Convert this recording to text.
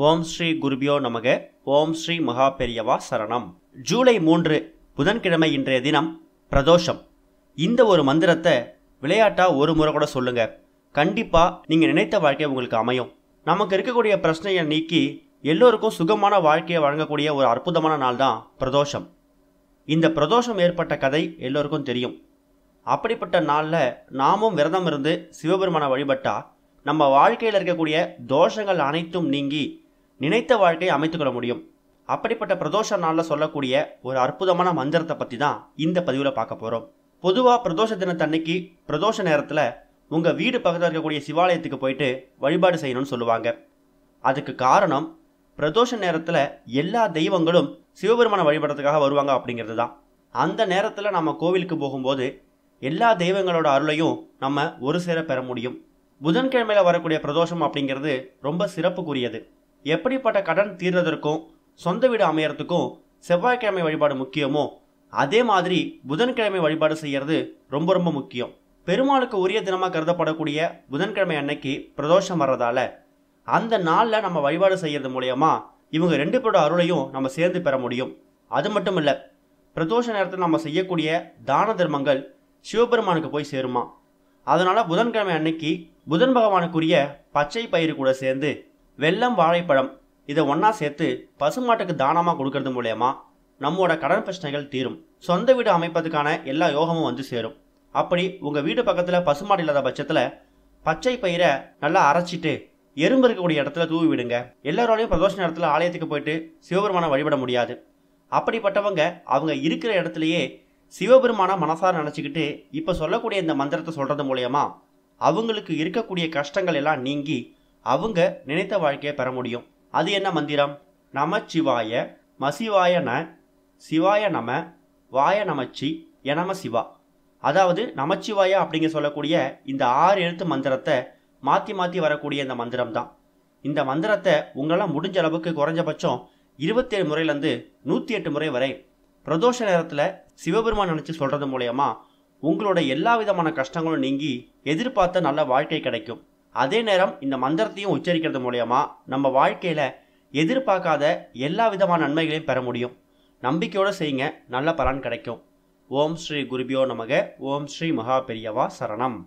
ஓம் ஸ்ரீ குருபியோ நமக. ஓம் ஸ்ரீ மகா பெரியவா சரணம். ஜூலை 3 புதன்கிழமை இன்றைய தினம் பிரதோஷம். இந்த ஒரு மந்திரத்தை விளையாட்டா ஒரு முறை கூட சொல்லுங்க. கண்டிப்பா நீங்க நினைத்த வாழ்க்கை உங்களுக்கு அமையும். நமக்கு இருக்கக்கூடிய பிரச்சனையை நீக்கி எல்லோருக்கும் சுகமான வாழ்க்கையை வழங்கக்கூடிய ஒரு அற்புதமான நாள் தான் பிரதோஷம். இந்த பிரதோஷம் ஏற்பட்ட கதை எல்லோருக்கும் தெரியும். அப்படிப்பட்ட நாளில் நாமும் விரதம் இருந்து சிவபெருமானை வழிபட்டா நம்ம வாழ்க்கையில் இருக்கக்கூடிய தோஷங்கள் அனைத்தும் நீங்கி நினைத்த வாழ்க்கையை அமைத்துக்கொள்ள முடியும். அப்படிப்பட்ட பிரதோஷ நாளில் சொல்லக்கூடிய ஒரு அற்புதமான மந்திரத்தை பற்றி தான் இந்த பதிவில் பார்க்க போகிறோம். பொதுவாக பிரதோஷ தினத்தன்னைக்கு பிரதோஷ நேரத்தில் உங்கள் வீடு பக்கத்தில் இருக்கக்கூடிய சிவாலயத்துக்கு போயிட்டு வழிபாடு செய்யணும்னு சொல்லுவாங்க. அதுக்கு காரணம் பிரதோஷ நேரத்தில் எல்லா தெய்வங்களும் சிவபெருமானை வழிபடுறதுக்காக வருவாங்க அப்படிங்கிறது தான். அந்த நேரத்தில் நம்ம கோவிலுக்கு போகும்போது எல்லா தெய்வங்களோட அருளையும் நம்ம ஒரு சேர பெற முடியும். புதன்கிழமையில் வரக்கூடிய பிரதோஷம் அப்படிங்கிறது ரொம்ப சிறப்புக்குரியது. எப்படிப்பட்ட கடன் தீர்றதற்கும் சொந்த வீடு அமையறதுக்கும் செவ்வாய்க்கிழமை வழிபாடு முக்கியமோ அதே மாதிரி புதன்கிழமை வழிபாடு செய்யறது ரொம்ப ரொம்ப முக்கியம். பெருமாளுக்கு உரிய தினமாக கருதப்படக்கூடிய புதன்கிழமை அன்னைக்கு பிரதோஷம் வர்றதால அந்த நாளில் நம்ம வழிபாடு செய்யறது மூலயமா இவங்க ரெண்டு பேரோட அருளையும் நம்ம சேர்ந்து பெற முடியும். அது மட்டும் இல்லை, பிரதோஷ நேரத்தில் நம்ம செய்யக்கூடிய தான தர்மங்கள் சிவபெருமானுக்கு போய் சேருமா. அதனால புதன்கிழமை அன்னைக்கு புதன் பகவானுக்குரிய பச்சை பயிறு கூட சேர்ந்து வெல்லம் வாழைப்பழம் இதை ஒன்றா சேர்த்து பசுமாட்டுக்கு தானமாக கொடுக்கறது மூலயமா நம்மோட கடன் பிரச்சனைகள் தீரும். சொந்த வீடு அமைப்பதுக்கான எல்லா யோகமும் வந்து சேரும். அப்படி உங்கள் வீடு பக்கத்தில் பசுமாடு இல்லாத பட்சத்தில் பச்சை பயிரை நல்லா அரைச்சிட்டு எறும்பு இருக்கக்கூடிய இடத்துல தூவி விடுங்க. எல்லாரோடையும் பிரதோஷ நேரத்தில் ஆலயத்துக்கு போயிட்டு சிவபெருமானை வழிபட முடியாது. அப்படிப்பட்டவங்க அவங்க இருக்கிற இடத்துலையே சிவபெருமானை மனசார நினச்சிக்கிட்டு இப்போ சொல்லக்கூடிய இந்த மந்திரத்தை சொல்கிறது மூலயமா அவங்களுக்கு இருக்கக்கூடிய கஷ்டங்கள் எல்லாம் நீங்கி அவங்க நினைத்த வாழ்க்கையை பெற முடியும். அது என்ன மந்திரம்? நமச்சிவாய மசிவாய ந சிவாய நம வாய நமச்சி எனம சிவா. அதாவது நமச்சிவாய அப்படிங்க சொல்லக்கூடிய இந்த 6 எழுத்து மந்திரத்தை மாற்றி மாற்றி வரக்கூடிய இந்த மந்திரம் தான். இந்த மந்திரத்தை உங்களால் முடிஞ்ச அளவுக்கு குறைஞ்சபட்சம் 27 முறையிலேருந்து 108 முறை வரை பிரதோஷ நேரத்தில் சிவபெருமான் நினச்சி சொல்கிறது மூலயமா உங்களோட எல்லா விதமான கஷ்டங்களும் நீங்கி எதிர்பார்த்த நல்ல வாழ்க்கை கிடைக்கும். அதே நேரம் இந்த மந்திரத்தையும் உச்சரிக்கிறது மூலயமா நம்ம வாழ்க்கையில் எதிர்பார்க்காத எல்லா விதமான நன்மைகளையும் பெற முடியும். நம்பிக்கையோடு செய்யுங்க, நல்ல பலன் கிடைக்கும். ஓம் ஸ்ரீ குருபியோ நமக. ஓம் ஸ்ரீ மகா பெரியவா சரணம்.